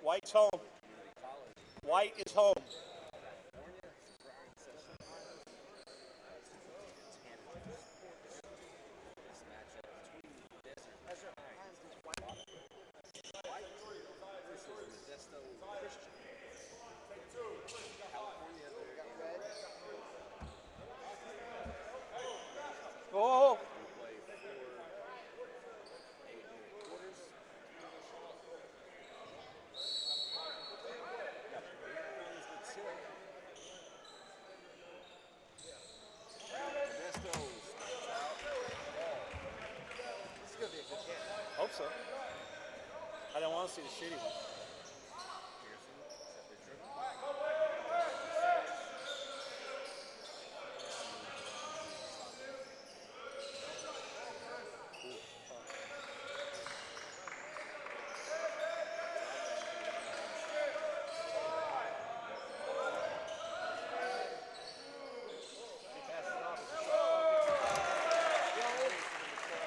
White's home. White is home. Oh. Hope so. I don't want to see the shitty one.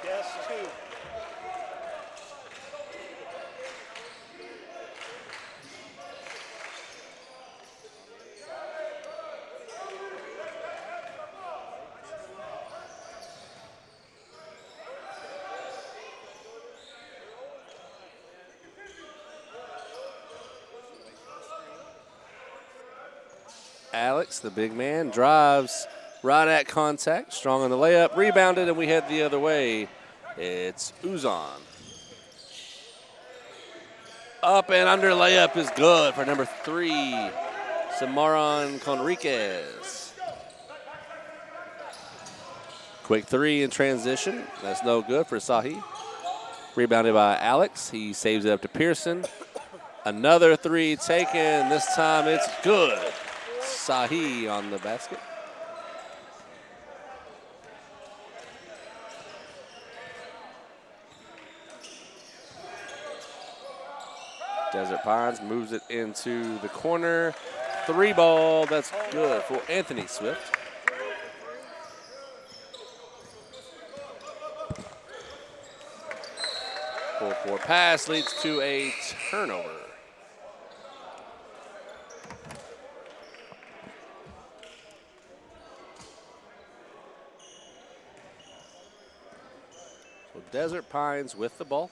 Yes, two. Alex, the big man, drives right at contact, strong on the layup, rebounded, and we head the other way. It's Uzan. Up and under layup is good for number 3, Samaran Conriquez. Quick 3 in transition. That's no good for Sahi. Rebounded by Alex. He saves it up to Pearson. Another 3 taken. This time it's good. Sahi on the basket. Desert Pines moves it into the corner. 3 ball, that's good for Anthony Swift. Full 4 pass leads to a turnover. So Desert Pines with the ball.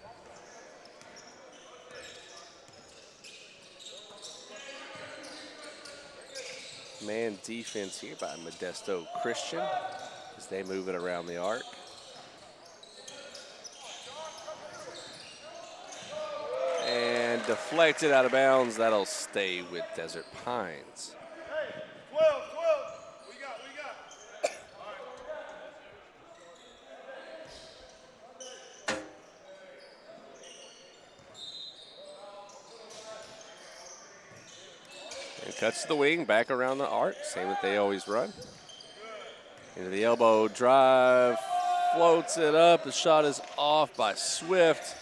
Man defense here by Modesto Christian as they move it around the arc. And deflected out of bounds. That'll stay with Desert Pines. Hey, 12. We got. And cuts to the wing, back around the arc. Same that they always run. Into the elbow drive, floats it up. The shot is off by Swift.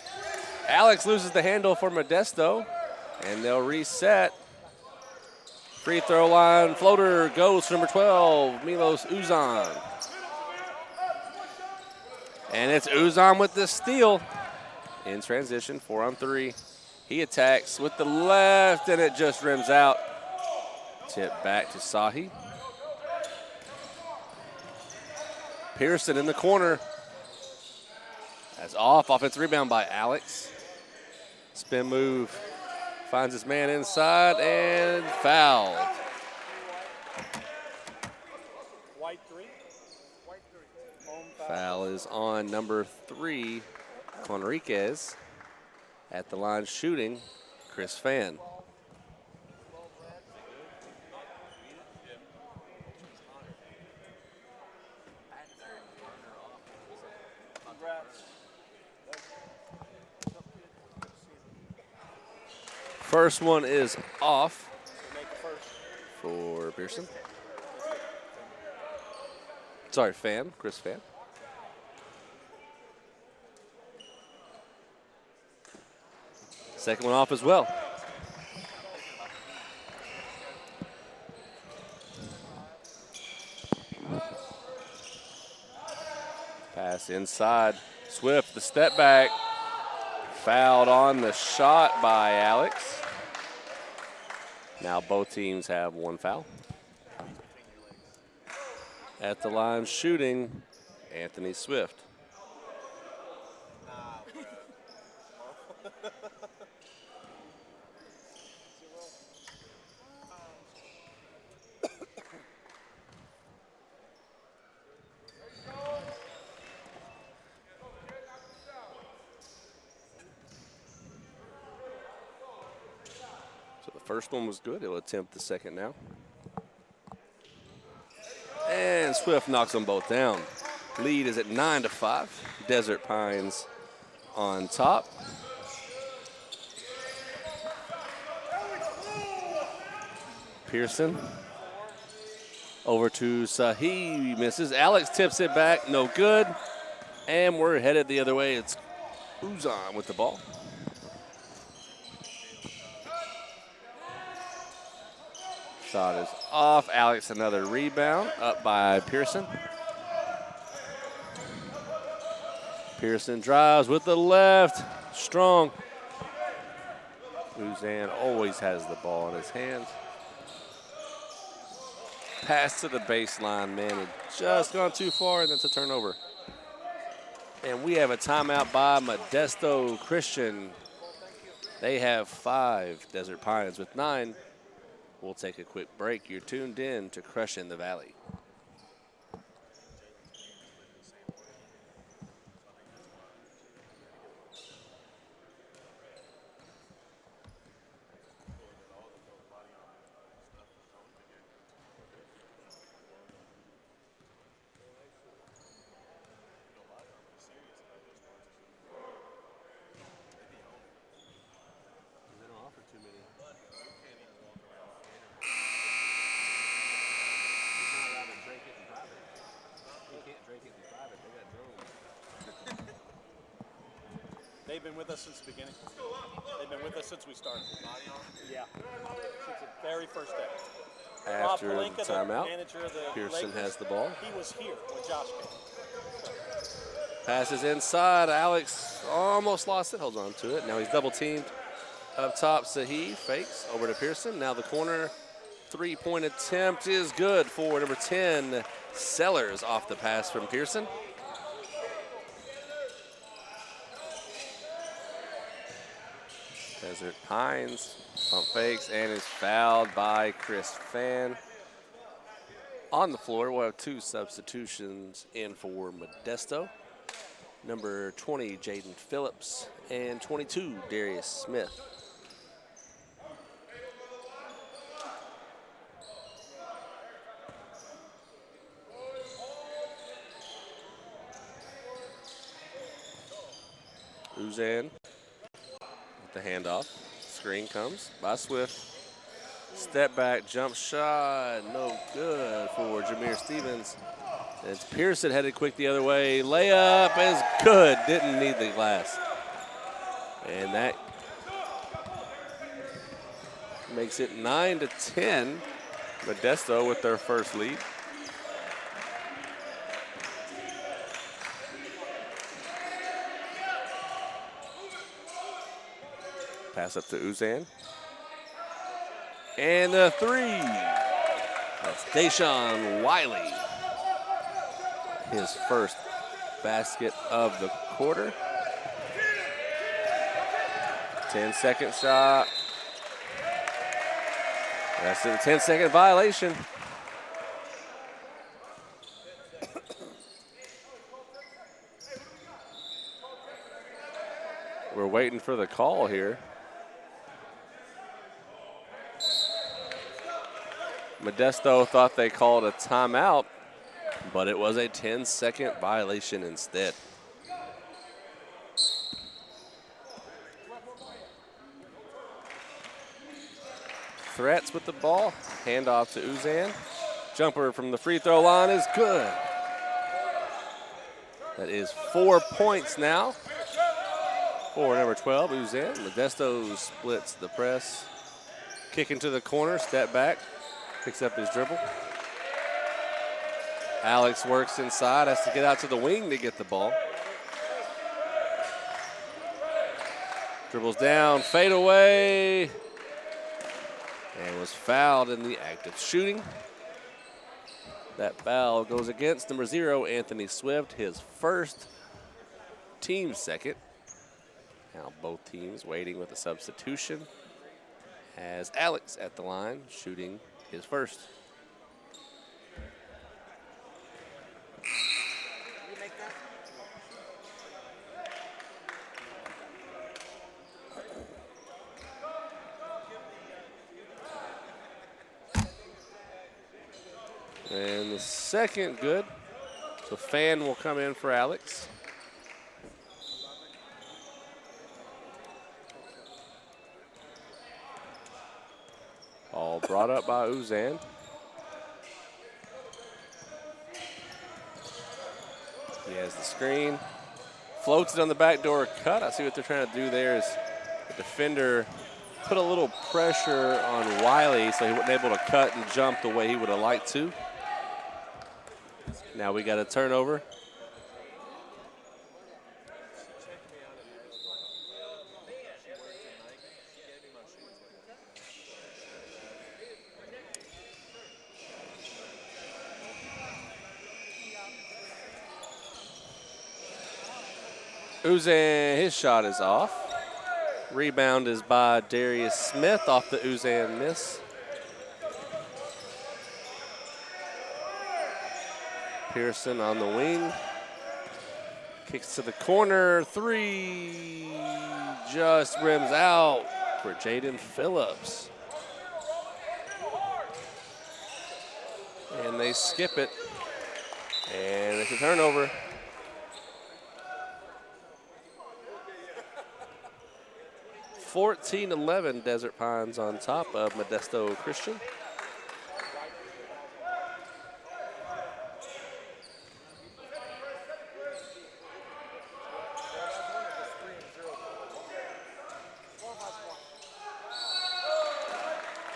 Alex loses the handle for Modesto, and they'll reset. Free throw line floater goes to number 12, Milos Uzan. And it's Uzan with the steal. In transition, 4-on-3. He attacks with the left, and it just rims out. Tip back to Sahi. Pearson in the corner. That's off. Offensive rebound by Alex. Spin move. Finds his man inside and fouled. White 3. Home Foul is on number 3, Conriquez. At the line shooting, Chris Fan. First one is off for Pearson. Sorry, Fan, Chris Fan. Second one off as well. Pass inside. Swift, the step back. Fouled on the shot by Alex. Now both teams have one foul. At the line shooting, Anthony Swift. So the first one was good. He'll attempt the second now. And Swift knocks them both down. Lead is at 9-5. Desert Pines on top. Pearson over to Sahi, misses. Alex tips it back, no good. And we're headed the other way. It's Uzan with the ball. Shot is off. Alex another rebound, up by Pearson. Pearson drives with the left, strong. Uzan always has the ball in his hands. Pass to the baseline, man, it just gone too far, and that's a turnover. And we have a timeout by Modesto Christian. They have 5, Desert Pines with 9. We'll take a quick break. You're tuned in to Crushing the Valley. They've been with us since the beginning. They've been with us since we started. Yeah, since the very first day. After Rob the Palenka, timeout, manager of the Pearson Lakers, has the ball. He was here when Josh came. Passes inside. Alex almost lost it. Holds on to it. Now he's double teamed up top. Sahi fakes over to Pearson. Now the corner three-point attempt is good for number 10, Sellers, off the pass from Pearson. Desert Pines pump fakes and is fouled by Chris Fan. On the floor, we'll have 2 substitutions in for Modesto. Number 20, Jaden Phillips, and 22, Darius Smith. Uzan with the handoff. Screen comes by Swift. Step back, jump shot, no good for Jameer Stevens. It's Pearson headed quick the other way. Layup is good, didn't need the glass. And that makes it 9-10. Modesto with their first lead. Pass up to Uzan. And the 3. That's Deshaun Wiley. His first basket of the quarter. 10-second shot. That's a 10-second violation. We're waiting for the call here. Modesto thought they called a timeout, but it was a 10-second violation instead. Threats with the ball, handoff to Uzan. Jumper from the free throw line is good. That is 4 points now for number 12, Uzan. Modesto splits the press. Kick into the corner, step back, picks up his dribble. Alex works inside, has to get out to the wing to get the ball. Dribbles down, fade away. and was fouled in the act of shooting. That foul goes against number 0, Anthony Swift, his first, team second. Now both teams waiting with a substitution as Alex at the line shooting his first. And the second good. So Fan will come in for Alex. All brought up by Uzan. He has the screen. Floats it on the backdoor cut. I see what they're trying to do there is the defender put a little pressure on Wiley so he wasn't able to cut and jump the way he would have liked to. Now we got a turnover. Uzan, his shot is off. Rebound is by Darius Smith off the Uzan miss. Pearson on the wing. Kicks to the corner. 3 just rims out for Jaden Phillips. And they skip it. And it's a turnover. (14-11) Desert Pines on top of Modesto Christian.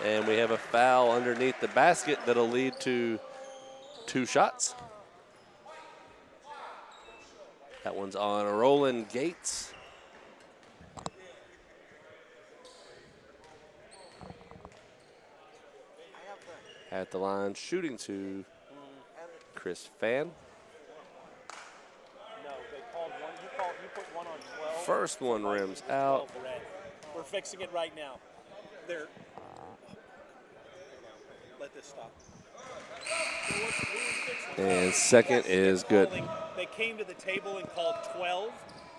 And we have a foul underneath the basket that'll lead to 2 shots. That one's on Roland Gates. At the line, shooting to Chris Fan. No, they called one. You put one on 12. First one rims out. We're fixing it right now. They're. Let this stop. And second is good. They came to the table and called 12,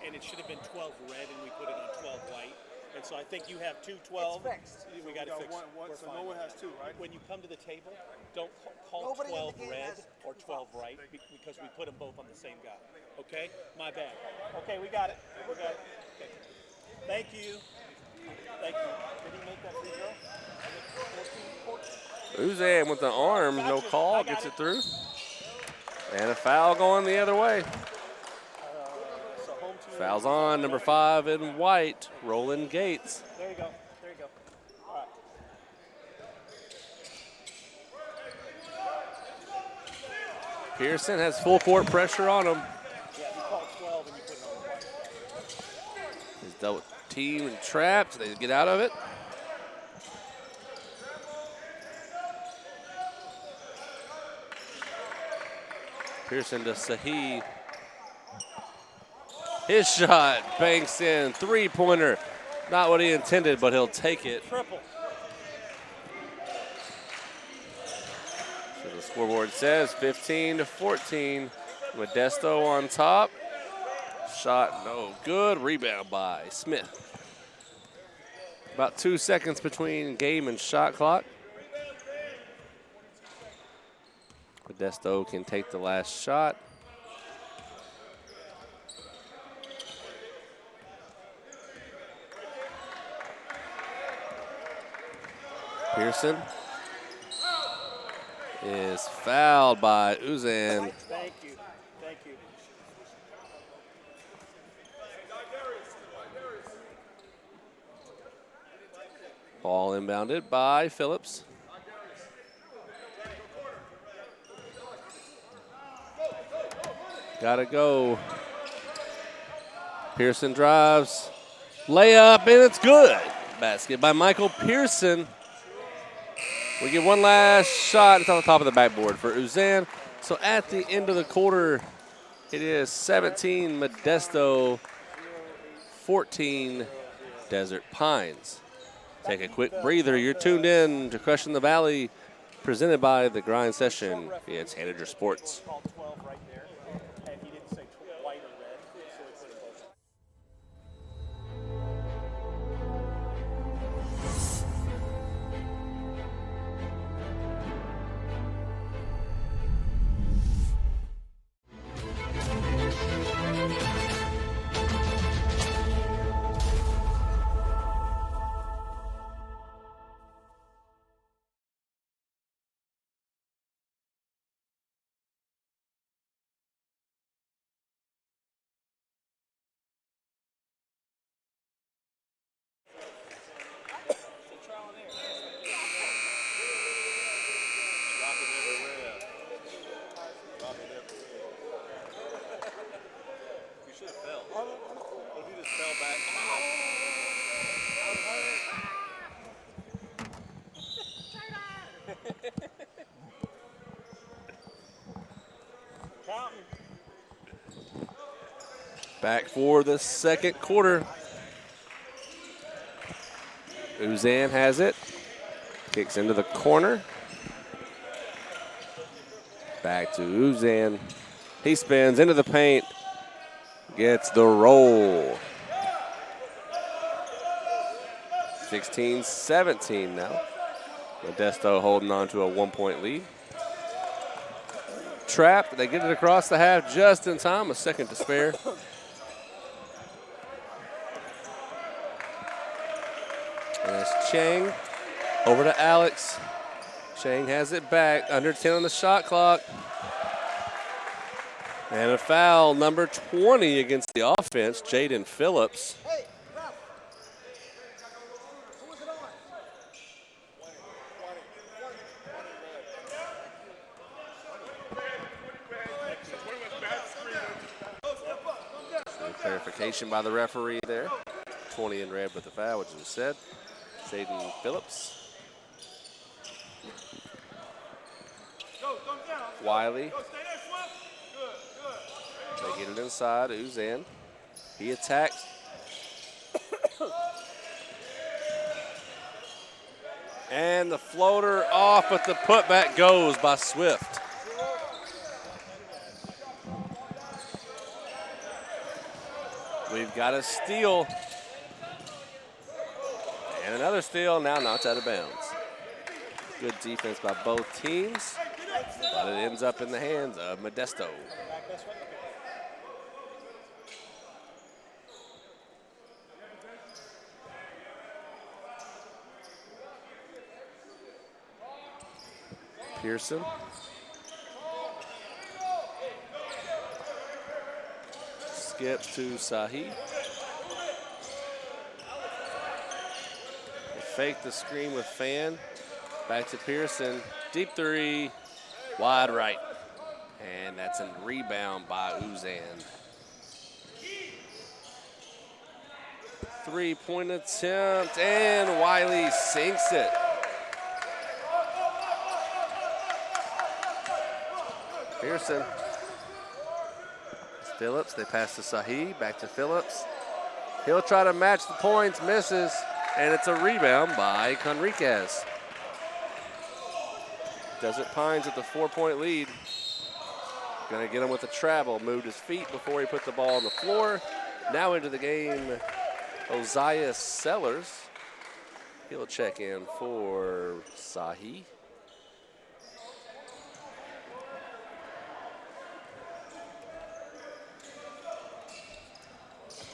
and it should have been 12 red, and we put it on 12 white. And so I think you have 2 12. It's fixed. We got it fixed. So no one has 2, right? When you come to the table, don't call 12 red or 12 right because we put them both on the same guy. Okay? My bad. Okay, we got it. We got it. Okay. Thank you. Thank you. Did he make that free throw? 14. Uzan with the arm, no call, gets it through. And a foul going the other way. Fouls on, number 5 in white, Roland Gates. There you go. There you go. All right. Pearson has full court pressure on him. Yeah, you called 12 and you put it on the white. He's dealt with team and trapped. They get out of it. Pearson to Sahi. His shot banks in, 3-pointer. Not what he intended, but he'll take it. Triple. So the scoreboard says 15-14. Modesto on top. Shot no good. Rebound by Smith. About 2 seconds between game and shot clock. Modesto can take the last shot. Pearson is fouled by Uzan. Thank you. Thank you. Ball inbounded by Phillips. Gotta go. Pearson drives. Layup, and it's good. Basket by Michael Pearson. We get one last shot. It's on the top of the backboard for Uzan. So at the end of the quarter, it is 17 Modesto, 14 Desert Pines. Take a quick breather. You're tuned in to Crushing the Valley, presented by the Grind Session. It's Hanager Sports. Called 12 right there, and he didn't say white or red, so we put them both. Back for the second quarter. Uzan has it. Kicks into the corner. Back to Uzan. He spins into the paint. Gets the roll. 16-17 now. Modesto holding on to a 1-point lead. Trapped. They get it across the half just in time. A second to spare. And it's Chang over to Alex. Chang has it back. Under 10 on the shot clock. And a foul, number 20 against the offense, Jaden Phillips. Hey, Ralph. Who was it on? Clarification by the referee there. 20 in red with the foul, which was said. Jaden Phillips. Wiley. They get it inside. Uzan. He attacks. And the floater off, but the putback goes by Swift. We've got a steal. And another steal, now knocked out of bounds. Good defense by both teams, but it ends up in the hands of Modesto. Pearson. Skips to Sahi. They fake the screen with Fan. Back to Pearson. Deep three. Wide right. And that's a rebound by Uzan. 3-point attempt, and Wiley sinks it. Pearson. It's Phillips. They pass to Sahi. Back to Phillips. He'll try to match the points. Misses. And it's a rebound by Conriquez. Desert Pines with the 4-point lead. Gonna get him with a travel. Moved his feet before he put the ball on the floor. Now into the game, Ozias Sellers. He'll check in for Sahi.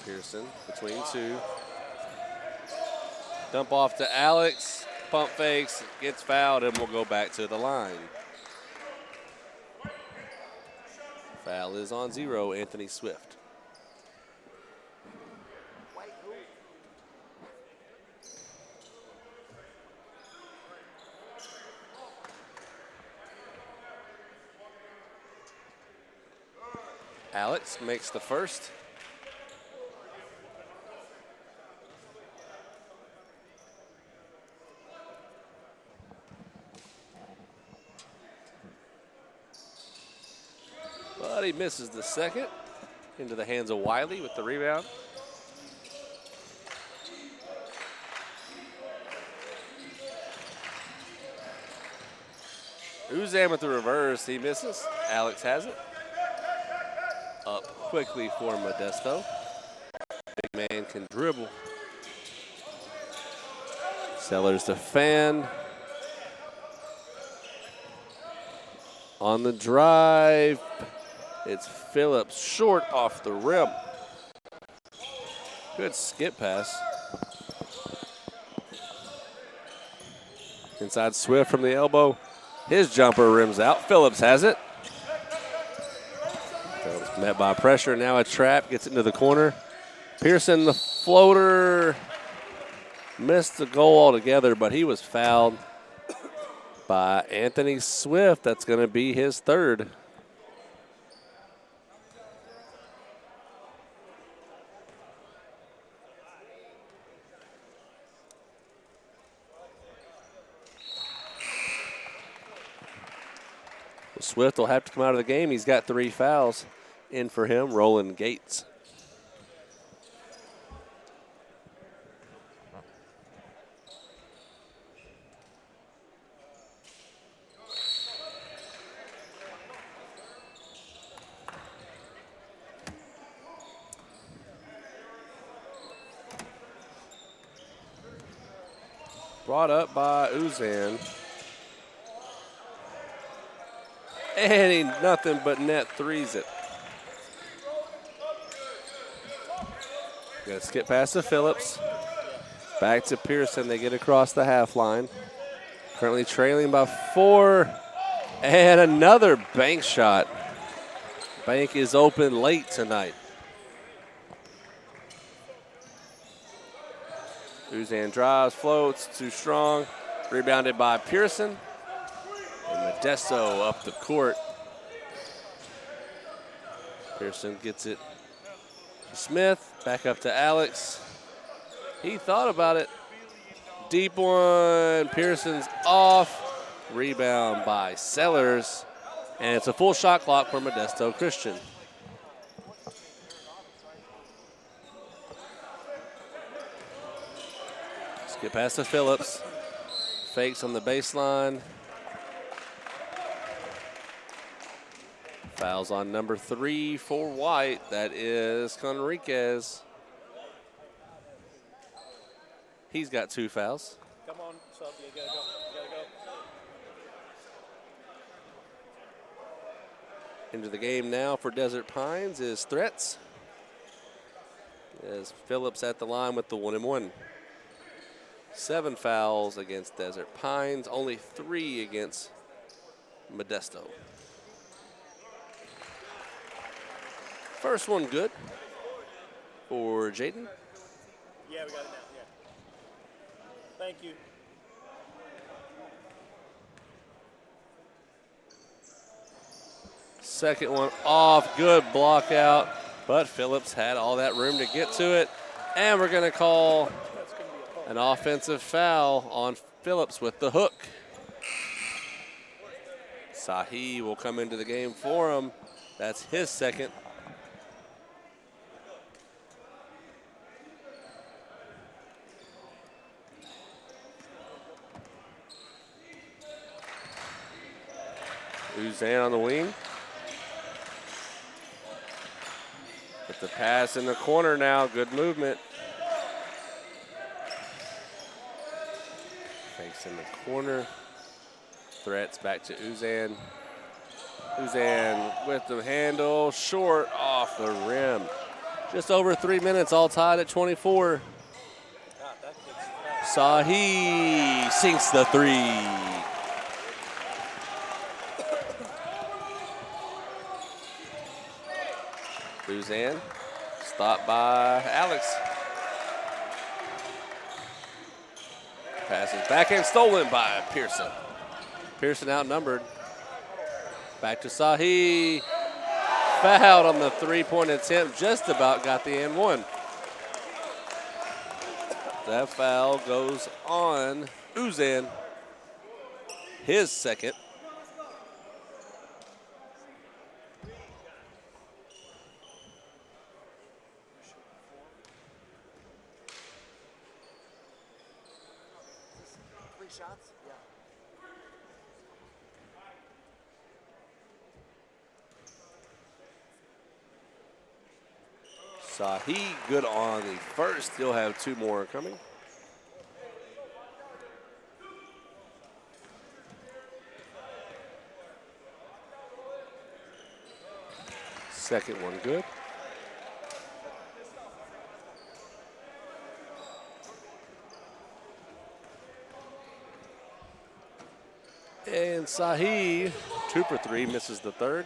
Pearson between two. Dump off to Alex. Pump fakes, gets fouled, and we'll go back to the line. Foul is on 0, Anthony Swift. Alex makes the first. Wiley misses the second. Into the hands of Wiley with the rebound. Uzan with the reverse, he misses. Alex has it. Up quickly for Modesto. Big man can dribble. Sellers defend. On the drive, it's Phillips short off the rim. Good skip pass. Inside Swift from the elbow. His jumper rims out. Phillips has it. Phillips met by pressure. Now a trap. Gets it into the corner. Pearson, the floater. Missed the goal altogether, but he was fouled by Anthony Swift. That's going to be his third. Swift will have to come out of the game. He's got 3 fouls in for him. Roland Gates. Brought up by Uzan. And he nothing but net threes it. Gonna skip past to Phillips. Back to Pearson. They get across the half line. Currently trailing by 4. And another bank shot. Bank is open late tonight. Uzan drives, floats, too strong. Rebounded by Pearson. And Modesto up the court. Pearson gets it to Smith. Back up to Alex. He thought about it. Deep one. Pearson's off. Rebound by Sellers. And it's a full shot clock for Modesto Christian. Skip past to Phillips. Fakes on the baseline. Fouls on number 3 for White. That is Conriquez. He's got 2 fouls. Come on, sub, you gotta go. You gotta go. Into the game now for Desert Pines is Threats. As Phillips at the line with the 1-and-1. 7 fouls against Desert Pines, only 3 against Modesto. First one good for Jaden. Yeah, we got it now, yeah. Thank you. Second one off, good block out, but Phillips had all that room to get to it. And we're gonna call an offensive foul on Phillips with the hook. Sahi will come into the game for him. That's his second. Uzan on the wing. With the pass in the corner now, good movement. Fakes in the corner. Threats back to Uzan. Uzan with the handle, short off the rim. Just over 3 minutes, all tied at 24. Sahi sinks the 3. Uzan, stopped by Alex. Passes back and stolen by Pearson. Pearson outnumbered. Back to Sahi. Fouled on the 3-point attempt, just about got the and-1. That foul goes on Uzan. His second. shots? Yeah. Sahi good on the first. He'll have 2 more coming. Second one good. And Sahi, 2 for 3, misses the third.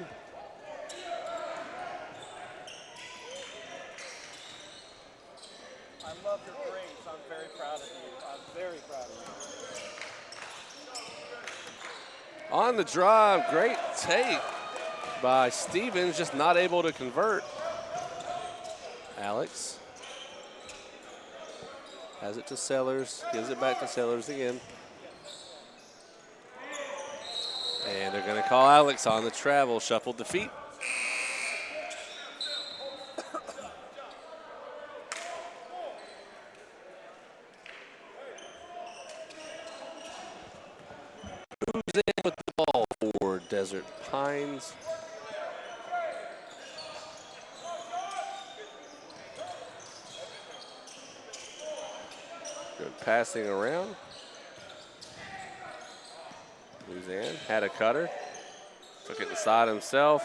I love your grades. I'm very proud of you. I'm very proud of you. On the drive, great take by Stevens, just not able to convert. Alex has it to Sellers, gives it back to Sellers again. And they're going to call Alex on the travel, shuffled the feet. Who's in with the ball for Desert Pines? Good passing around. Luzan had a cutter. Took it inside himself.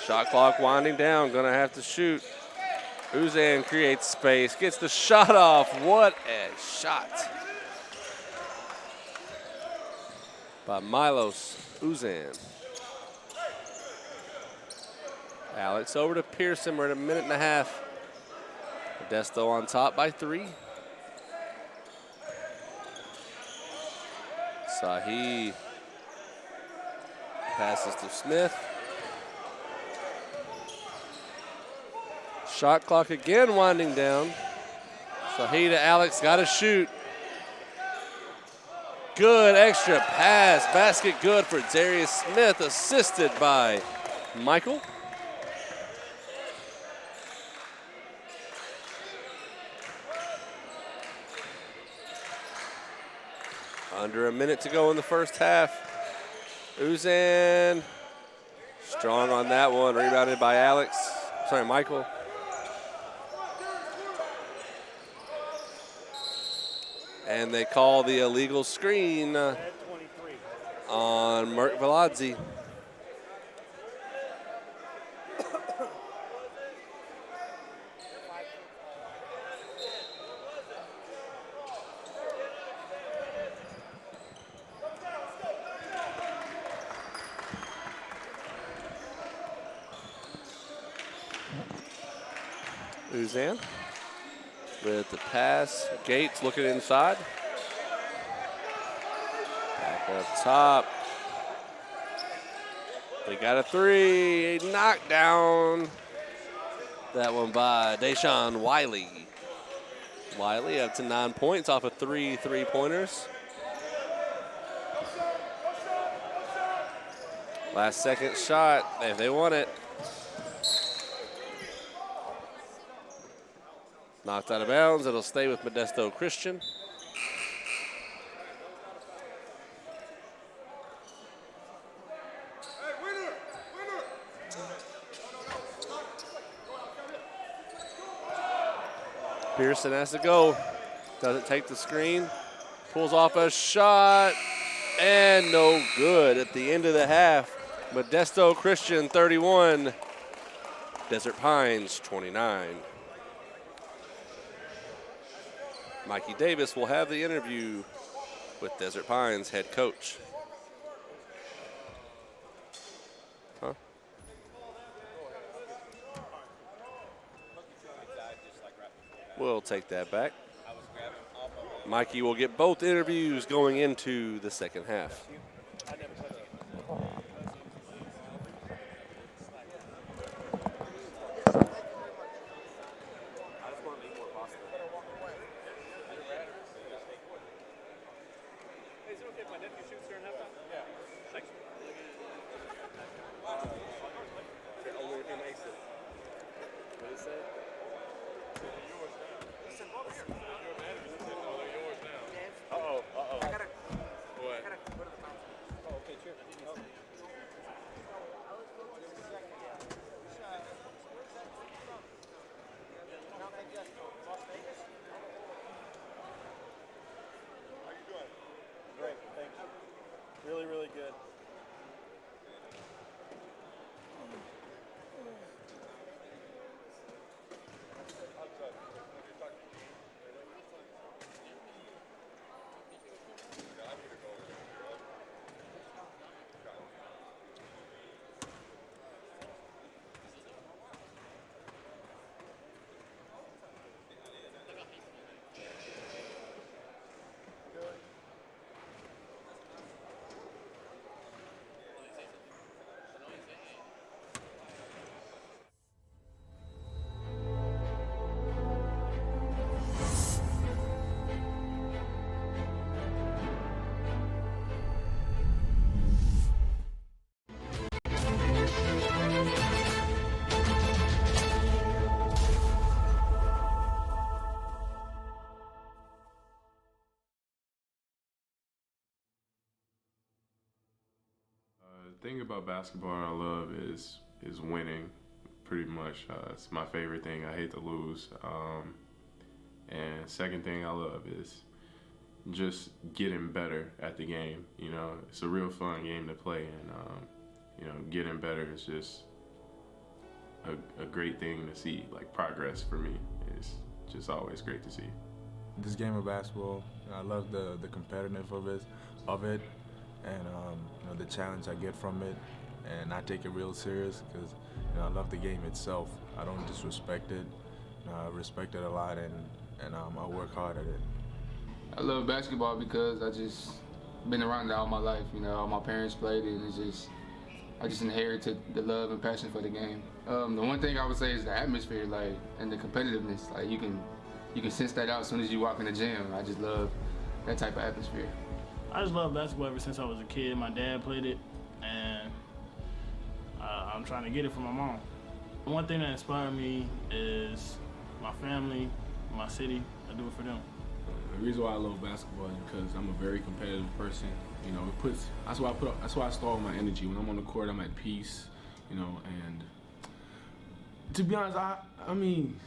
Shot clock winding down. Gonna have to shoot. Uzan creates space. Gets the shot off. What a shot by Milos Uzan. Alex over to Pearson. We're at 1.5 minutes. Modesto on top by 3. Sahi passes to Smith. Shot clock again winding down. Sahi to Alex, got to shoot. Good extra pass, basket good for Darius Smith, assisted by Michael. Under a minute to go in the first half. Uzan, strong on that one, rebounded by Michael. And they call the illegal screen on Merk Veladze. Uzan with the pass. Gates looking inside. Back up top. They got a 3. Knocked down. That one by Deshaun Wiley. Wiley up to 9 points off of 3 3-pointers. Last second shot, if they want it. Knocked out of bounds. It'll stay with Modesto Christian. Pearson has to go. Doesn't take the screen. Pulls off a shot. And no good at the end of the half. Modesto Christian 31. Desert Pines 29. Mikey Davis will have the interview with Desert Pines head coach. Huh? We'll take that back. Mikey will get both interviews going into the second half. thing about basketball I love is winning. Pretty much, it's my favorite thing. I hate to lose. And second thing I love is just getting better at the game. You know, it's a real fun game to play, and you know, getting better is just a great thing to see. Like, progress for me is just always great to see. This game of basketball, I love the competitiveness of it, and you know, the challenge I get from it, and I take it real serious because, you know, I love the game itself. I don't disrespect it. I respect it a lot, and I work hard at it. I love basketball because I just been around it all my life. You know, all my parents played it, and I just inherited the love and passion for the game. The one thing I would say is the atmosphere, like, and the competitiveness. Like, you can sense that out as soon as you walk in the gym. I just love that type of atmosphere. I just love basketball ever since I was a kid. My dad played it, and I'm trying to get it from my mom. One thing that inspired me is my family, my city. I do it for them. The reason why I love basketball is because I'm a very competitive person. You know, that's why I store my energy. When I'm on the court, I'm at peace. You know, and to be honest, I mean,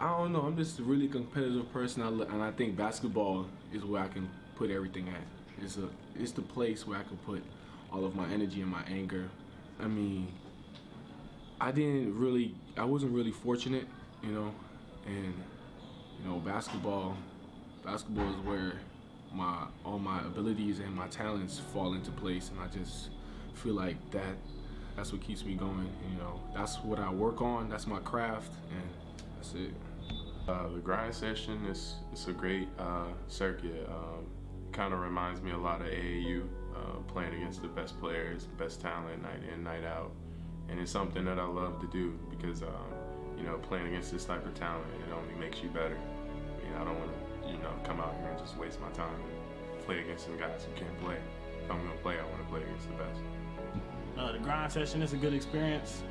I don't know. I'm just a really competitive person, and I think basketball is where I can put everything at. It's the place where I can put all of my energy and my anger. I mean, I wasn't really fortunate, you know, and you know, basketball is where all my abilities and my talents fall into place, and I just feel like that's what keeps me going. You know, that's what I work on. That's my craft, and that's it. The grind session is a great circuit. Kind of reminds me a lot of AAU, playing against the best players, best talent, night in, night out, and it's something that I love to do because you know, playing against this type of talent, it only makes you better. I mean, I don't want to, you know, come out here and just waste my time and play against some guys who can't play. If I'm gonna play, I want to play against the best. The grind session is a good experience,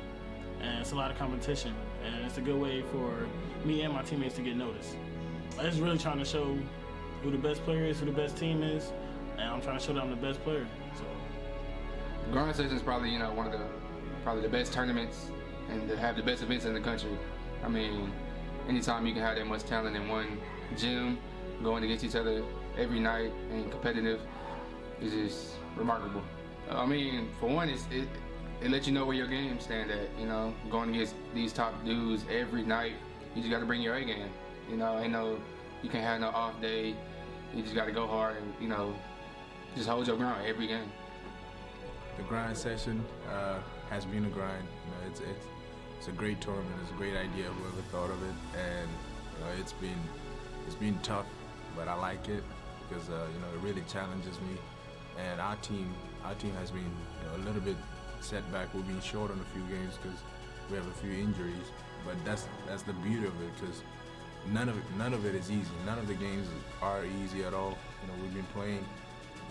and it's a lot of competition, and it's a good way for me and my teammates to get noticed. I'm just really trying to show who the best player is, who the best team is, and I'm trying to show that I'm the best player. So, Grind session is probably, you know, one of the best tournaments and to have the best events in the country. I mean, anytime you can have that much talent in one gym, going against each other every night and competitive, is just remarkable. I mean, for one, it lets you know where your game stand at. You know, going against these top dudes every night, you just got to bring your A game. You know, you can't have no off day. You just got to go hard and, you know, just hold your ground every game. The grind session has been a grind. You know, it's a great tournament. It's a great idea. Whoever thought of it, and you know, it's been tough, but I like it because you know, it really challenges me. And our team has been, you know, a little bit setback. We've been short on a few games because we have a few injuries. But that's the beauty of it, because none of it is easy. None of the games are easy at all. You know, we've been playing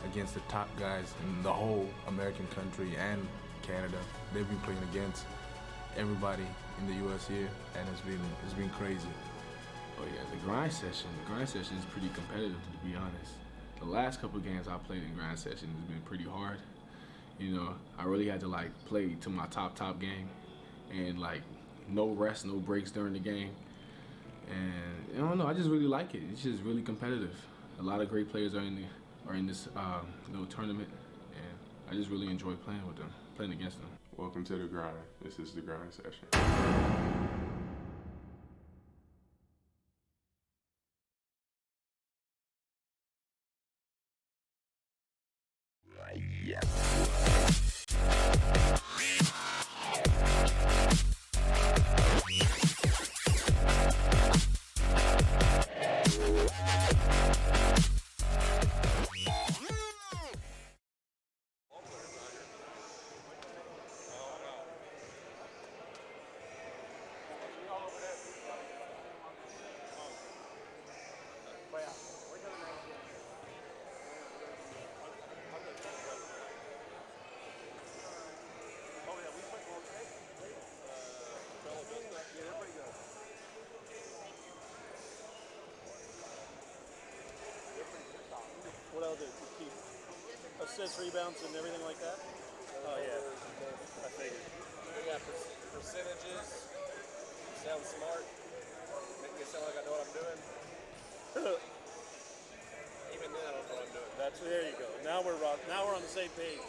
against the top guys in the whole American country and Canada. They've been playing against everybody in the U.S. here, and it's been crazy. Oh yeah, the grind session is pretty competitive, to be honest. The last couple of games I played in grind session has been pretty hard. You know, I really had to like play to my top game, and like no rest, no breaks during the game. And I don't know, I just really like it. It's just really competitive. A lot of great players are in this little tournament, and I just really enjoy playing with them, playing against them. Welcome to the grind. This is the grind session. What else did you keep? Assists, rebounds, and everything like that? Oh, yeah. I figured. We got percentages. Sound smart. Making it sound like I know what I'm doing. Even then, I don't know what I'm doing. There you go. Now we're on the same page.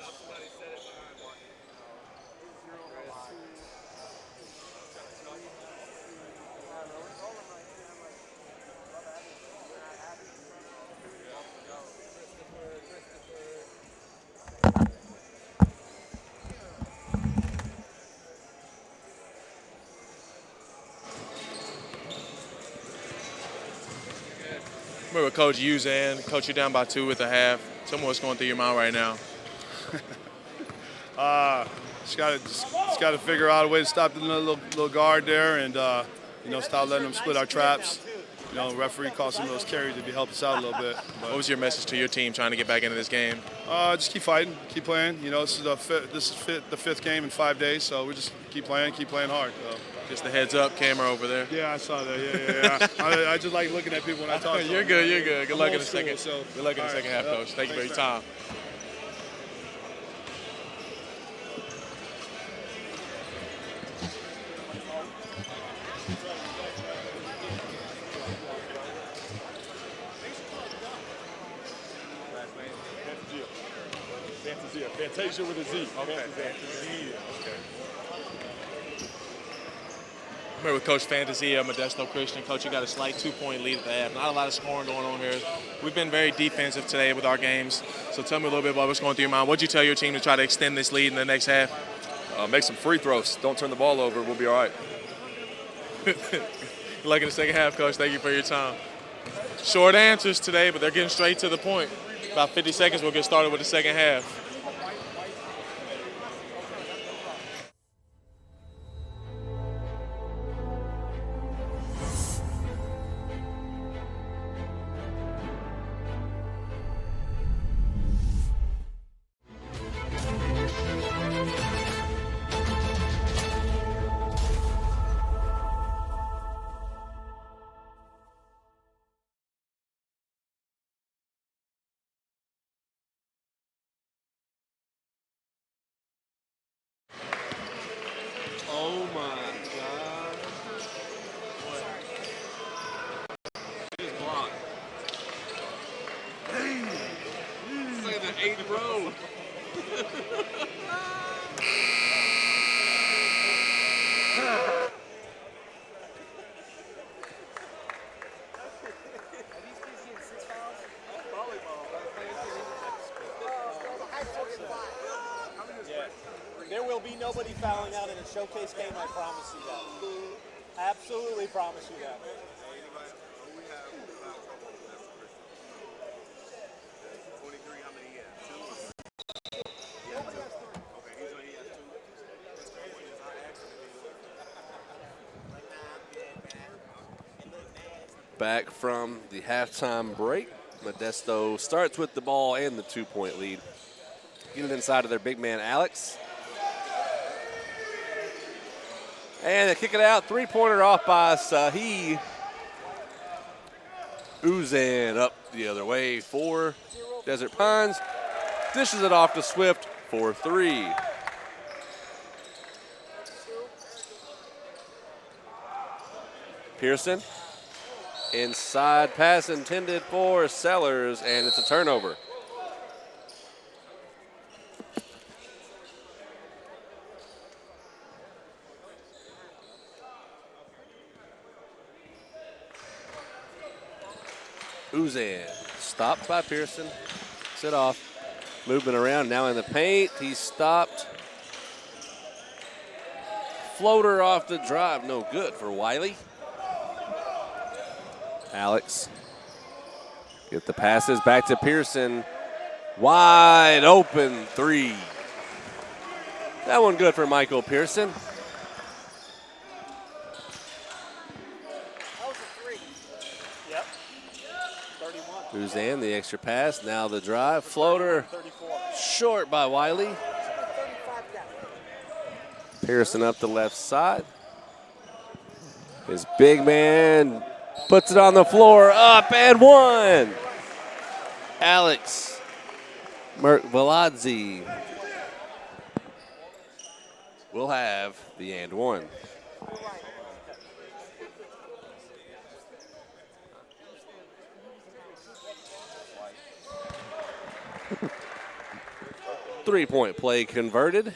Somebody said it behind one. Remember Coach Uzan, Coach, you're down by 2 at the half. Tell me what's going through your mind right now. Just got to figure out a way to stop the little guard there, and stop letting them split our traps. Referee called some of those carries to help us out a little bit. But, What was your message to your team trying to get back into this game? just keep fighting, keep playing. This is the fifth game in 5 days, so we just keep playing hard. So. Just a heads up, camera over there. Yeah, I saw that. Yeah. I just like looking at people when I talk to them. You're good. Good luck in the school, second. so- Good luck in the All second right. half, Coach. Thank you for your time. Fantasia with a Z. Okay. Remember with Coach Fantasia, Modesto Christian. Coach, you got a slight 2-point lead at the half. Not a lot of scoring going on here. We've been very defensive today with our games. So tell me a little bit about what's going through your mind. What'd you tell your team to try to extend this lead in the next half? Make some free throws. Don't turn the ball over. We'll be all right. Good luck in the second half, Coach. Thank you for your time. Short answers today, but they're getting straight to the point. About 50 seconds, we'll get started with the second half. Oh my God. Just blocked. It's like the 8th row. There will be nobody fouling out in a showcase game, I promise you that. Absolutely promise you that. Back from the halftime break. Modesto starts with the ball and the 2-point lead. Get it inside of their big man, Alex. And they kick it out. 3-pointer off by Sahi. Uzan up the other way for Desert Pines. Dishes it off to Swift for 3. Pearson. Inside pass intended for Sellers, and it's a turnover. Uzan stopped by Pearson. Sit off. Movement around now in the paint. He's stopped. Floater off the drive. No good for Wiley. Alex. Get the passes back to Pearson. Wide open 3. That one good for Michael Pearson. Yep. 31. Uzan, the extra pass. Now the drive. Floater. 34. Short by Wiley. Pearson up the left side. His big man puts it on the floor, up and one. Alex Velazzi will have the and one. Three-point play converted.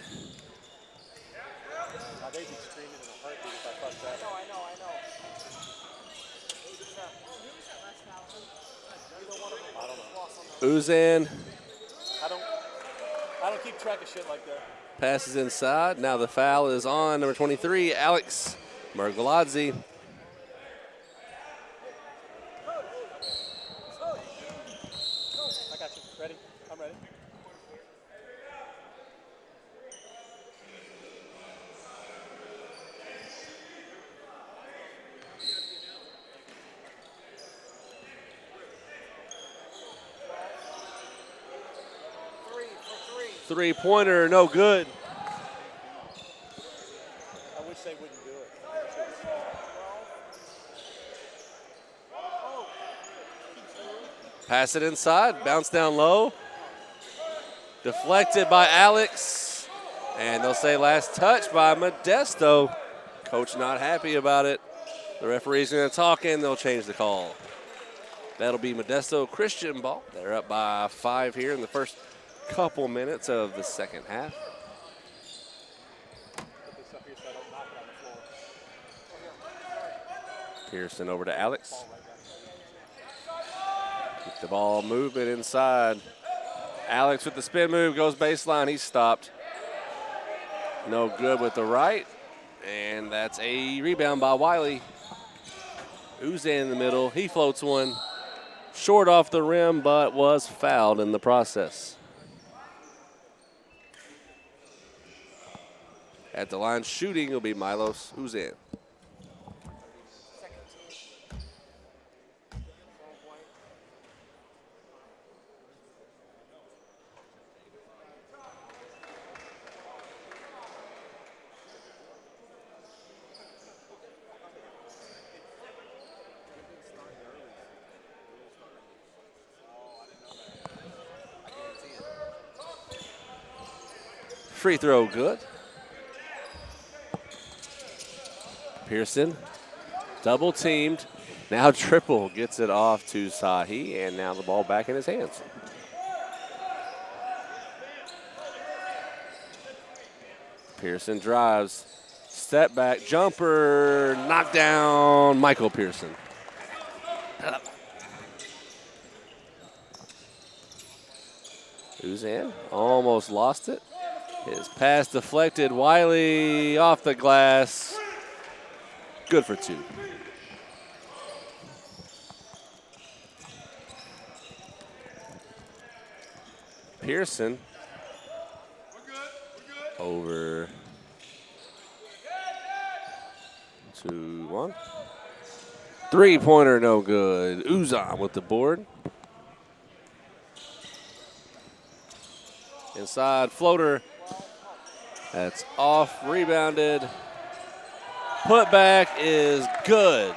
Uzan I don't keep track of shit like that. passes inside. Now the foul is on number 23, Alex Mergolazzi. I got you. Ready? I'm ready. Three-pointer, no good. I wish they wouldn't do it. Pass it inside, bounce down low. Deflected by Alex. And they'll say last touch by Modesto. Coach not happy about it. The referee's going to talk and they'll change the call. That'll be Modesto Christian ball. They're up by 5 here in the first couple minutes of the second half. Pearson over to Alex. Keep the ball moving inside. Alex with the spin move, goes baseline, he's stopped. No good with the right. And that's a rebound by Wiley. Uzan in the middle, he floats one. Short off the rim, but was fouled in the process. At the line shooting will be Milos Uzan. Free throw good. Pearson double teamed. Now triple gets it off to Sahi, and now the ball back in his hands. Pearson drives. Step back, jumper, knocked down Michael Pearson. Uzan almost lost it. His pass deflected. Wiley off the glass. Good for two. Pearson over 2-1. Three-pointer, no good. Uzan with the board. Inside floater. That's off, rebounded. Putback is good.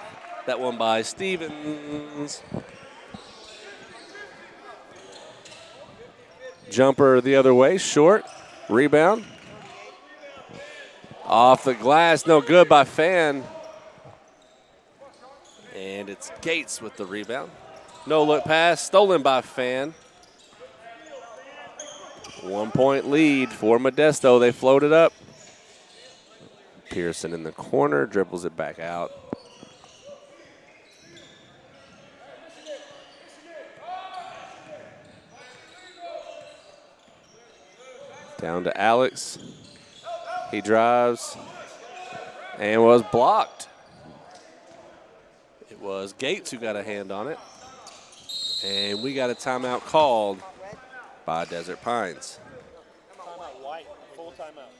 That one by Stevens. Jumper the other way, short. Rebound. Off the glass, no good by Fan. And it's Gates with the rebound. No look pass, stolen by Fan. 1 point lead for Modesto. They float it up. Pearson in the corner, dribbles it back out. Down to Alex. He drives and was blocked. It was Gates who got a hand on it. And we got a timeout called by Desert Pines. Timeout, White. Full timeout.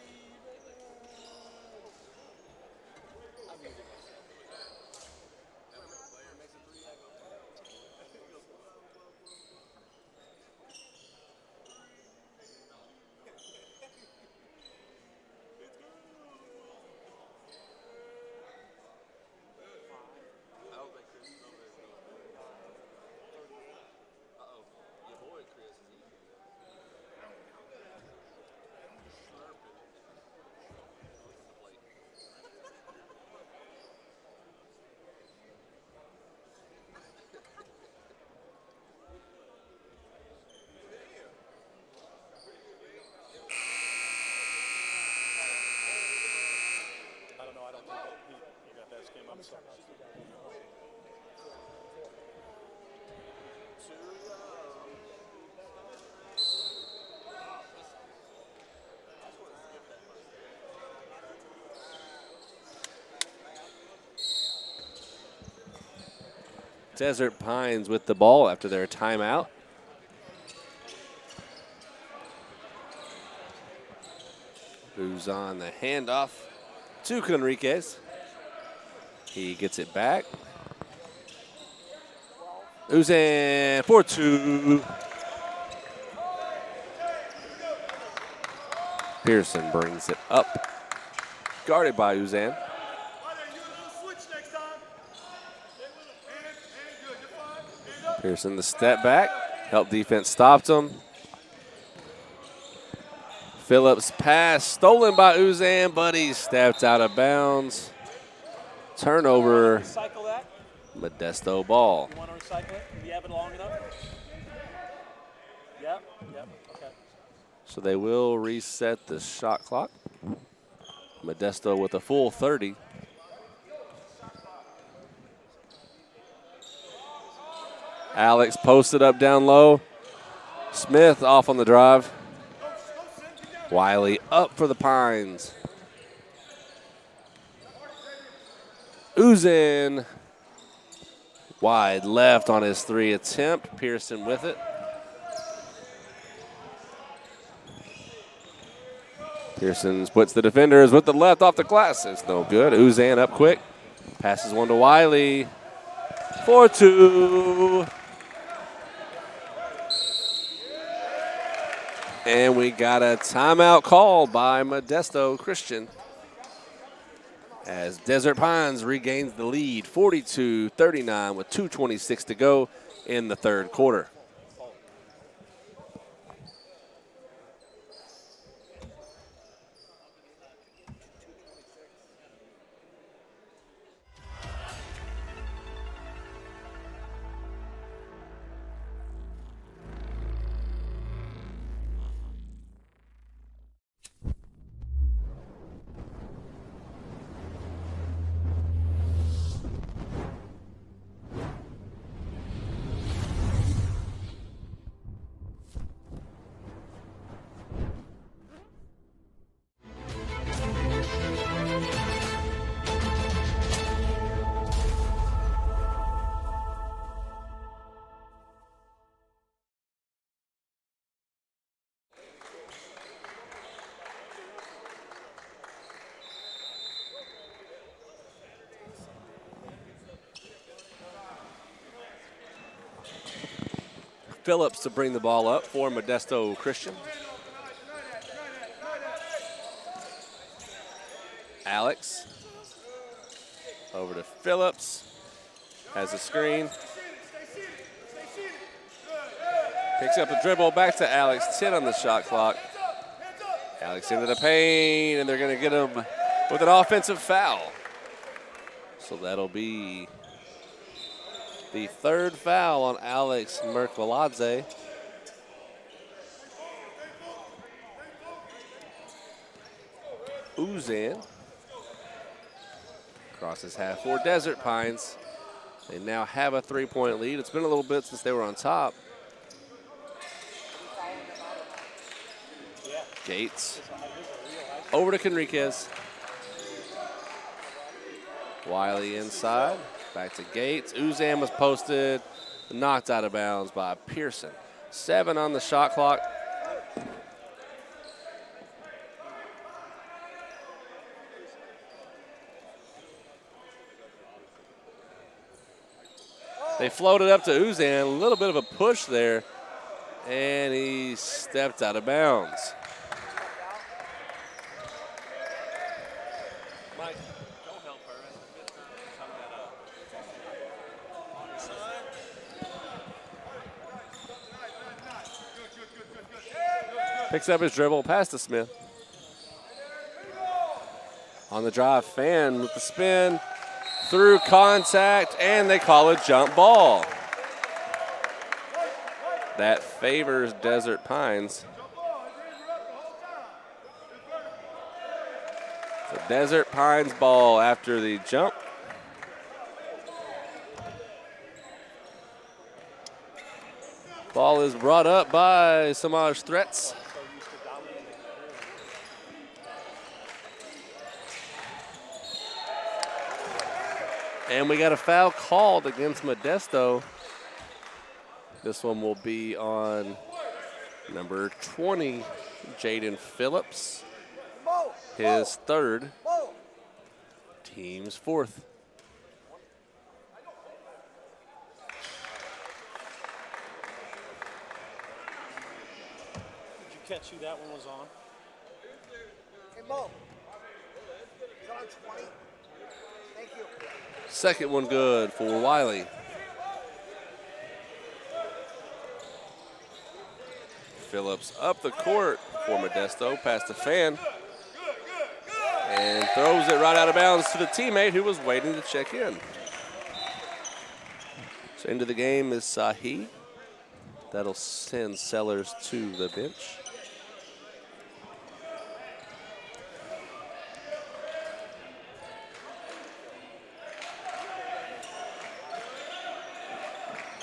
Desert Pines with the ball after their timeout. Who's on the handoff to Conriquez. He gets it back. Uzan for 2. Pearson brings it up. Guarded by Uzan. Pearson the step back. Help defense stopped him. Phillips pass stolen by Uzan, but he stepped out of bounds. Turnover. Recycle that. Modesto ball. You want to recycle it? Do you have it long enough? Yep, okay. So they will reset the shot clock. Modesto with a full 30. Alex posted up down low. Smith off on the drive. Wiley up for the Pines. Uzan wide left on his 3 attempt. Pearson with it. Pearson splits the defenders with the left off the glass. It's no good. Uzan up quick. Passes one to Wiley. 4-2. And we got a timeout called by Modesto Christian as Desert Pines regains the lead 42-39 with 2:26 to go in the third quarter. Phillips to bring the ball up for Modesto Christian. Alex over to Phillips. Has a screen. Picks up a dribble back to Alex. 10 on the shot clock. Alex into the paint, and they're going to get him with an offensive foul. So that'll be the third foul on Alex Merkvaladze. Uzan crosses half for Desert Pines. They now have a 3-point lead. It's been a little bit since they were on top. Gates over to Conriquez. Wiley inside. Back to Gates. Uzan was posted, knocked out of bounds by Pearson. 7 on the shot clock. They floated up to Uzan, a little bit of a push there, and he stepped out of bounds. Mike, go help her. Picks up his dribble, pass to Smith. On the drive, Fan with the spin, through contact, and they call a jump ball. That favors Desert Pines. The Desert Pines ball after the jump. Ball is brought up by Samaj Threats. And we got a foul called against Modesto. This one will be on number 20, Jaden Phillips. His third, team's fourth. Did you catch who that one was on? Hey, Mo. Is that on 20? Thank you. Second one good for Wiley. Phillips up the court for Modesto, past the fan. And throws it right out of bounds to the teammate who was waiting to check in. So into the game is Sahi. That'll send Sellers to the bench.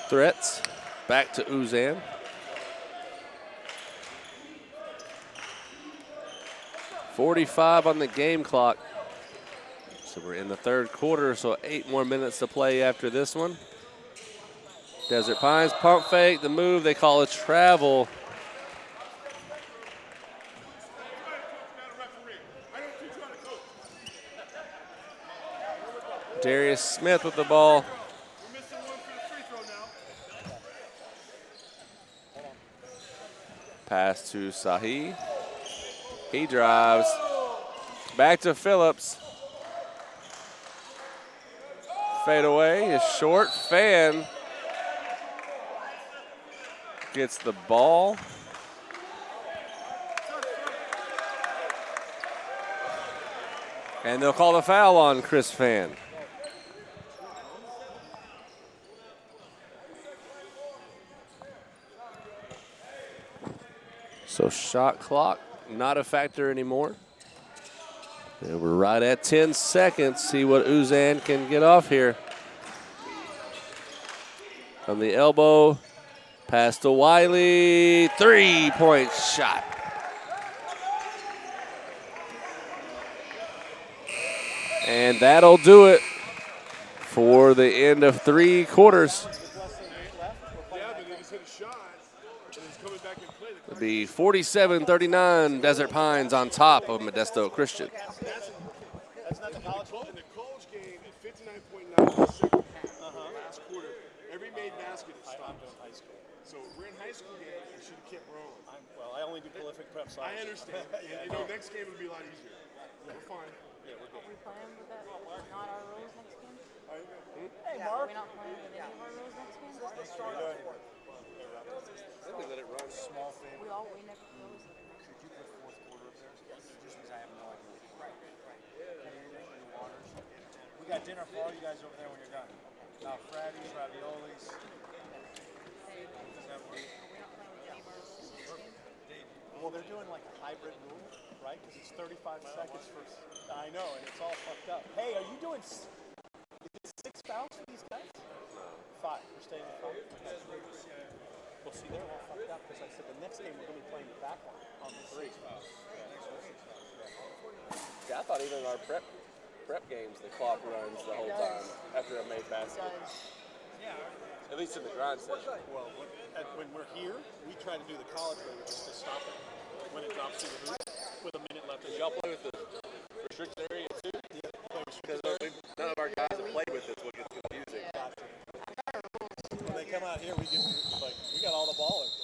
Threats back to Uzan. .45 on the game clock. So we're in the third quarter, so 8 more minutes to play after this one. Desert Pines pump fake, the move, they call a travel. Darius Smith with the ball. Pass to Sahi. He drives. Back to Phillips. Fade away is short. Fan gets the ball. And they'll call the foul on Chris Fan. So shot clock, not a factor anymore. And we're right at 10 seconds. See what Uzan can get off here. From the elbow, pass to Wiley, 3-point shot. And that'll do it for the end of 3 quarters. It'll be 47-39, Desert Pines on top of Modesto Christian. That's not the college football. In the college game, at 59.9 in the second half, last quarter, every made basket is stopped. I'm doing high school. So we're in high school game, you should have kept rolling. Well, I only do prolific prep science. I understand. You know, next game would be a lot easier. We're fine. Yeah, we're good. Are we playing with that? Not our rules next game? Hey, Yeah, Mark. are we not playing with any of our rules next game? We let it run. Small favor. We always let it run. Could you put fourth quarter up there? Just because I have no idea. We got dinner for all you guys over there when you're done. Fratties, raviolis. Well, they're doing like a hybrid rule, right? Because it's 35 seconds for. I know, and it's all fucked up. Hey, are you doing? Is it 6 fouls for these guys? No. 5. We're staying at 5. Well, see, they're all fucked up because I said the next game we're going to be playing the back line on the 3. Yeah, I thought even in our prep games, the clock runs the whole time after a made basket. At least in the grind session. Well, when we're here, we try to do the college way, which is to stop it when it drops through the hoop with a minute left. Did y'all play with the restricted area too? Because none of our guys have played with this, what gets confusing. When they come out here, we got all the ballers.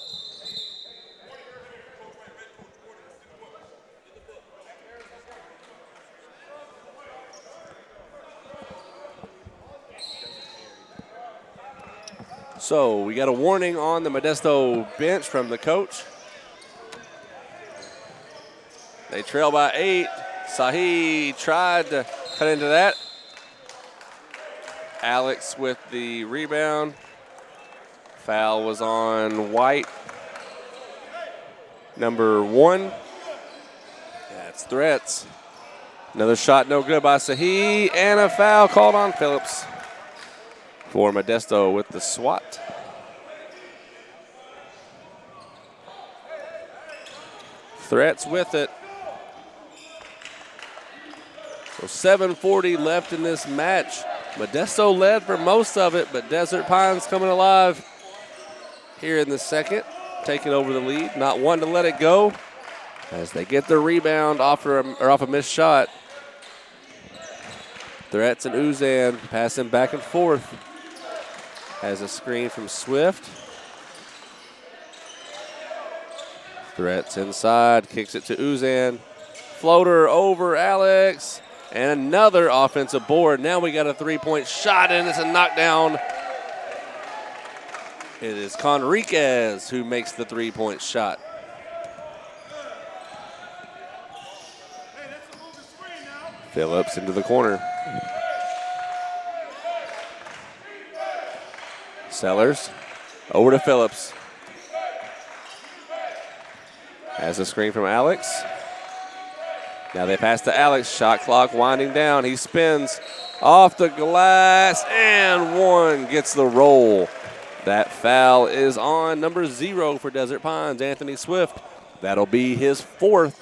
So we got a warning on the Modesto bench from the coach. They trail by 8. Sahi tried to cut into that. Alex with the rebound. Foul was on White. Number 1. That's Threats. Another shot no good by Sahi, and a foul called on Phillips for Modesto with the swat. Threats with it. So 7:40 left in this match. Modesto led for most of it, but Desert Pines coming alive here in the second, taking over the lead. Not one to let it go as they get the rebound off a missed shot. Threats and Uzan passing back and forth. Has a screen from Swift. Threats inside, kicks it to Uzan. Floater over Alex. And another offensive board. Now we got a three-point shot, and it's a knockdown. It is Conriquez who makes the three-point shot. Phillips into the corner. Sellers over to Phillips. Has a screen from Alex. Now they pass to Alex. Shot clock winding down. He spins off the glass, and one gets the roll. That foul is on number 0 for Desert Pines, Anthony Swift. That'll be his 4th.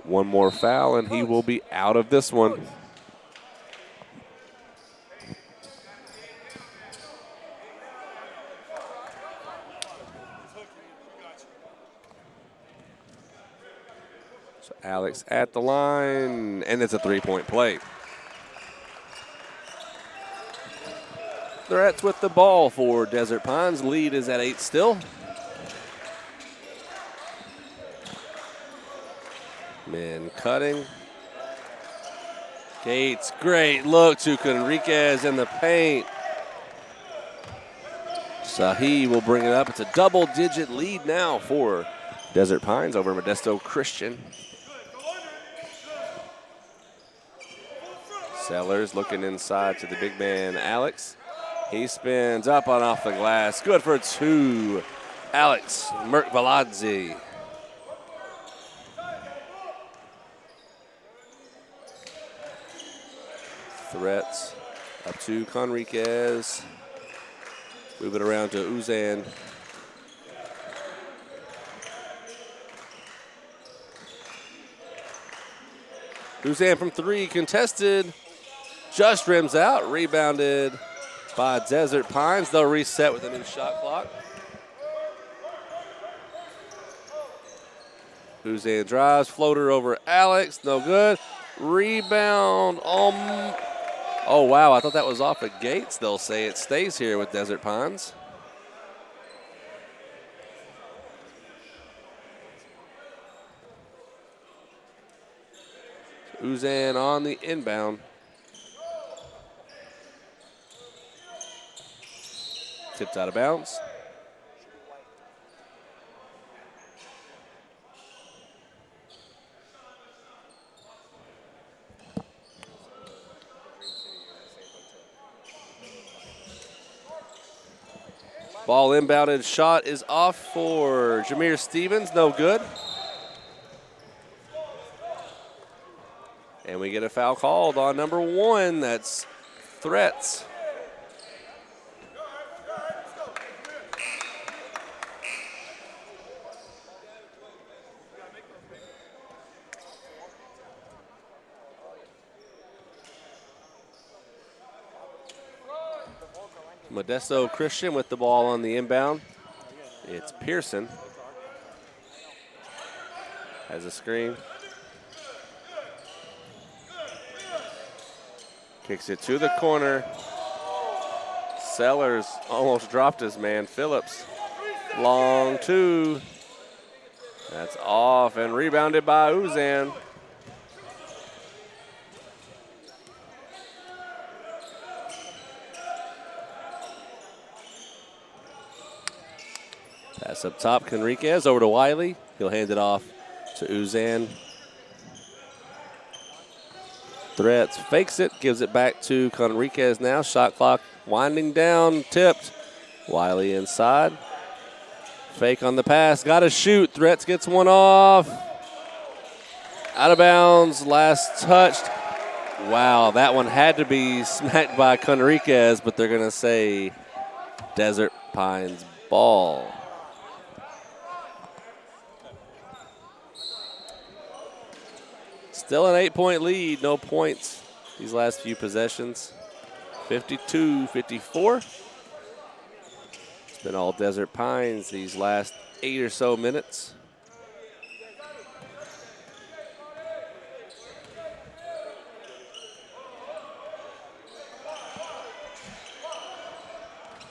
One more foul, and he will be out of this one. So Alex at the line, and it's a three-point play. Threats with the ball for Desert Pines. Lead is at 8 still. Men cutting. Gates, great look to Conriquez in the paint. Sahi will bring it up. It's a double-digit lead now for Desert Pines over Modesto Christian. Sellers looking inside to the big man, Alex. He spins up and off the glass. Good for 2. Alex Merkvaladze. Threats up to Conriquez. Move it around to Uzan. Uzan from 3, contested. Just rims out, rebounded by Desert Pines. They'll reset with a new shot clock. Uzan drives, floater over Alex, no good. Rebound, oh wow, I thought that was off of Gates. They'll say it stays here with Desert Pines. Uzan on the inbound. Tipped out of bounds. Ball inbounded, shot is off for Jameer Stevens, no good. And we get a foul called on number 1, that's Threats. Modesto Christian with the ball on the inbound. It's Pearson. Has a screen. Kicks it to the corner. Sellers almost dropped his man, Phillips. Long 2. That's off and rebounded by Uzan. Pass up top, Conriquez over to Wiley. He'll hand it off to Uzan. Threats, fakes it, gives it back to Conriquez now. Shot clock winding down, tipped. Wiley inside. Fake on the pass, got to shoot. Threats gets one off. Out of bounds, last touched. Wow, that one had to be smacked by Conriquez, but they're going to say Desert Pines ball. Still an 8-point lead, no points these last few possessions. 52-54. It's been all Desert Pines these last 8 or so minutes.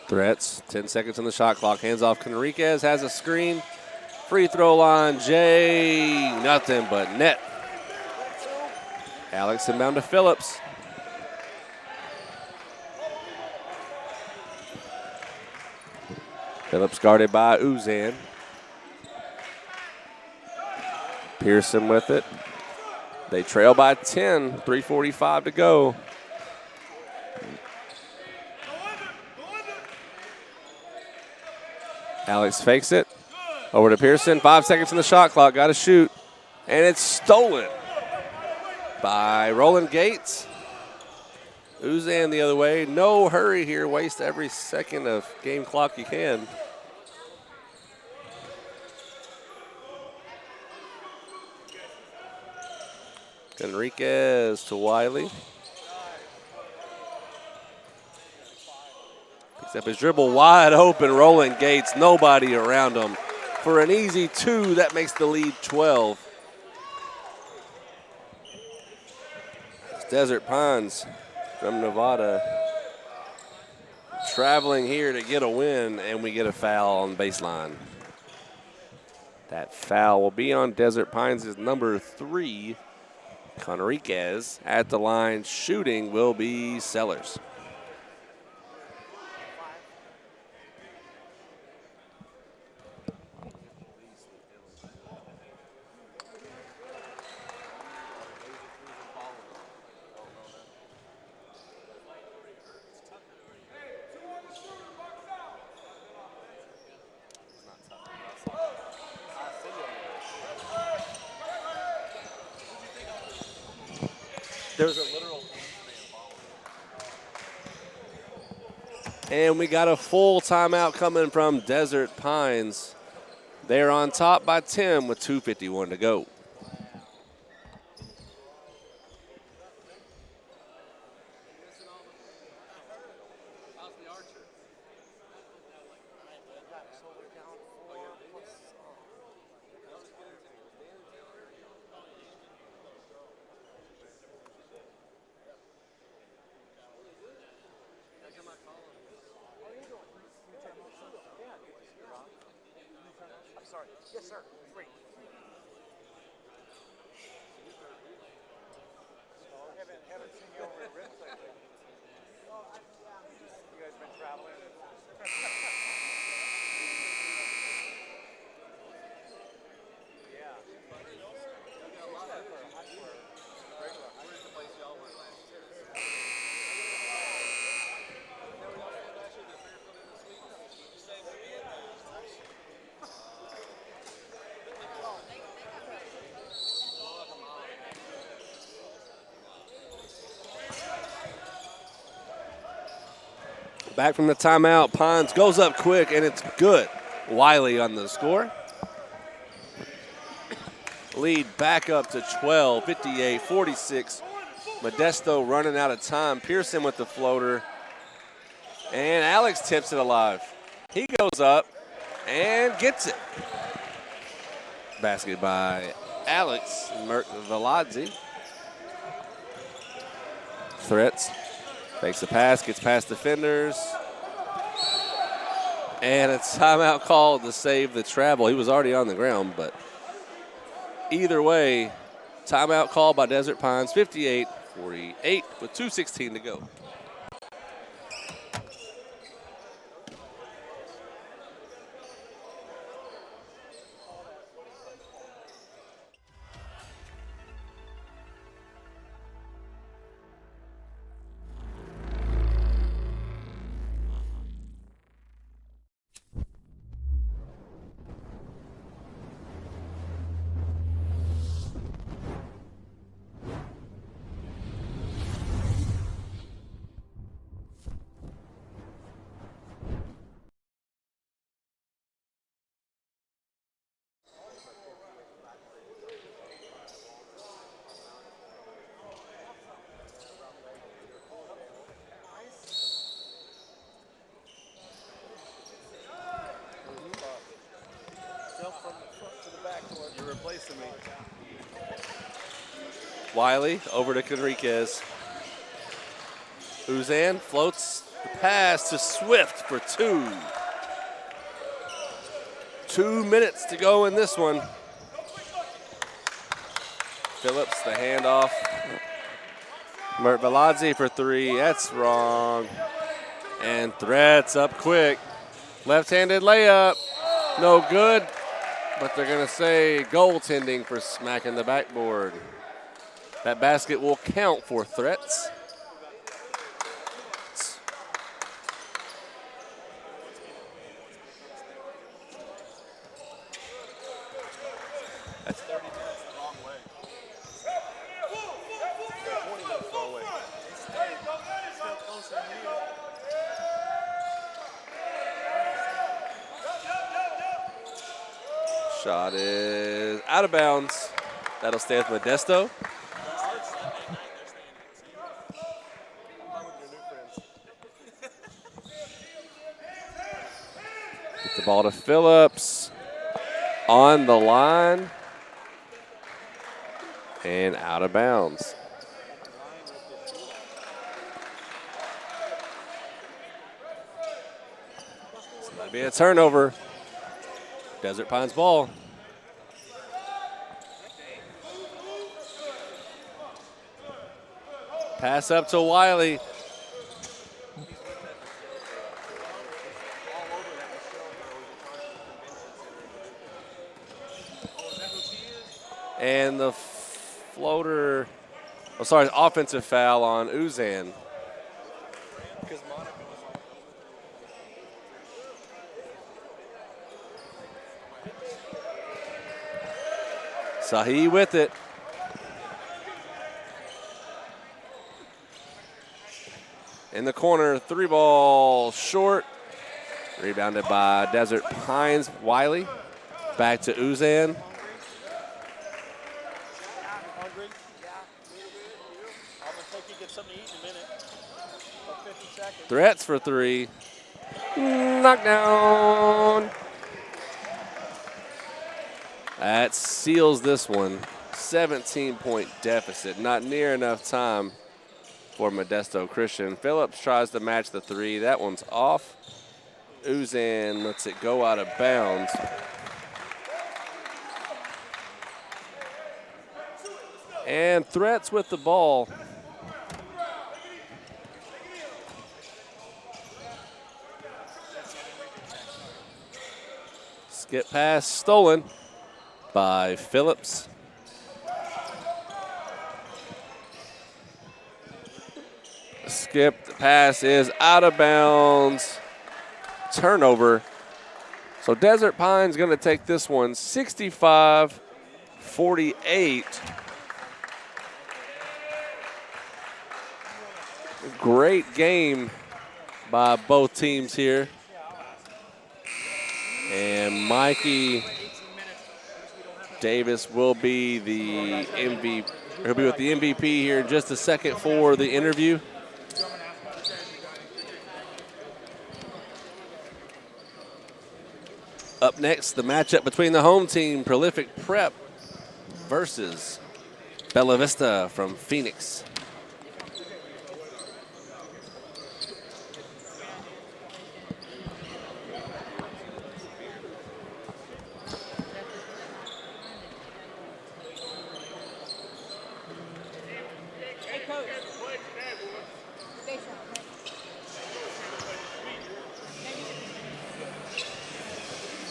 Threats, 10 seconds on the shot clock. Hands off. Conriquez has a screen. Free throw line, Jay, nothing but net. Alex inbound to Phillips. Phillips guarded by Uzan. Pearson with it. They trail by 10, 3:45 to go. Alex fakes it. Over to Pearson. 5 seconds on the shot clock. Got to shoot. And it's stolen by Roland Gates. Uzan the other way. No hurry here. Waste every second of game clock you can. Enriquez to Wiley. Picks up his dribble wide open. Roland Gates. Nobody around him. For an easy 2, that makes the lead 12. It's Desert Pines from Nevada traveling here to get a win, and we get a foul on the baseline. That foul will be on Desert Pines' number 3. Conriquez at the line. Shooting will be Sellers. There's a literal. And we got a full timeout coming from Desert Pines. They're on top by 10 with 2:51 to go. Yes, sir. Great. Haven't seen you over at Ritz lately. You guys been traveling? Back from the timeout, Pines goes up quick, and it's good. Wiley on the score. Lead back up to 12, 58-46. Modesto running out of time. Pearson with the floater. And Alex tips it alive. He goes up and gets it. Basket by Alex Velazzi. Threats. Fakes the pass, gets past defenders. And a timeout called to save the travel. He was already on the ground, but either way, timeout called by Desert Pines, 58-48 with 2:16 to go. You're replacing me. Wiley over to Conriquez. Uzan floats the pass to Swift for 2. 2 minutes to go in this one. Phillips, the handoff. Mert Veladze for 3. That's wrong. And Threats up quick. Left-handed layup. No good. But they're going to say goaltending for smacking the backboard. That basket will count for Threats. That's 30 minutes the wrong way. 20 minutes the wrong way. Still closer than you. Shot is out of bounds. That'll stay with Modesto. Get the ball to Phillips. On the line. And out of bounds. So that'll be a turnover. Desert Pines ball. Pass up to Wiley. And the floater, offensive foul on Uzan. Sahi with it. In the corner, 3-ball short. Rebounded by Desert Pines. Wiley back to Uzan. Hungry? Yeah. I'm going to take you get something to eat in a minute. About 50 seconds. Threats for 3. Knockdown. That seals this one. 17-point deficit. Not near enough time for Modesto Christian. Phillips tries to match the 3. That one's off. Uzan lets it go out of bounds. And Threats with the ball. Skip pass stolen by Phillips. Skip the pass is out of bounds. Turnover. So Desert Pines going to take this one 65-48. Great game by both teams here. And Mikey Davis will be the MVP. He'll be with the MVP here in just a second for the interview. Up next, the matchup between the home team, Prolific Prep, versus Bella Vista from Phoenix.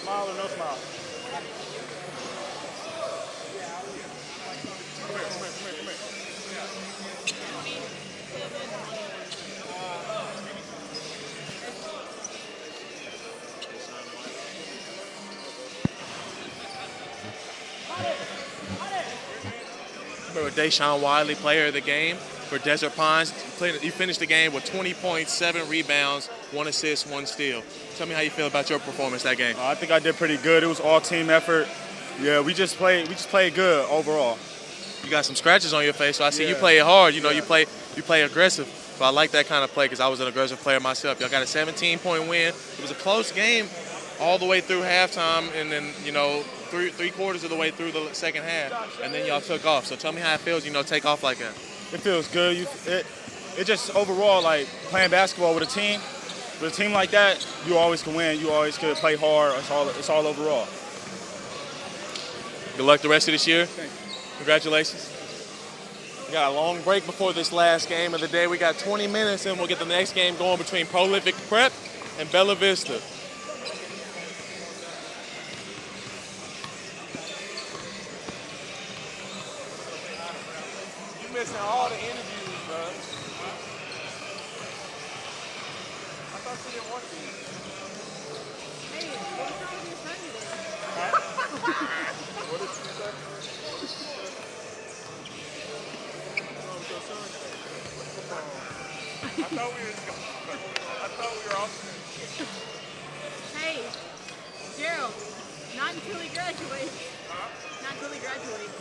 Smile or no smile? Remember Deshaun Wiley, player of the game for Desert Pines. You finished the game with 20 points, 7 rebounds, 1 assist, 1 steal. Tell me how you feel about your performance that game. I think I did pretty good. It was all team effort. Yeah, we just played good overall. You got some scratches on your face, so I see you play it hard. You know, you play aggressive. But I like that kind of play because I was an aggressive player myself. Y'all got a 17-point win. It was a close game all the way through halftime, and then, you know, three quarters of the way through the second half, and then y'all took off. So tell me how it feels, you know, take off like that. It feels good. It just overall, like, playing basketball with a team like that, you always can win. You always can play hard. It's all overall. Good luck the rest of this year. Congratulations. We got a long break before this last game of the day. We got 20 minutes, and we'll get the next game going between Prolific Prep and Bella Vista. You're missing all the interviews, bro. I thought you didn't want these. Hey, what's wrong with your son today? What did you say? I thought we were off. Hey, Gerald, not until he graduates. Not until he graduates.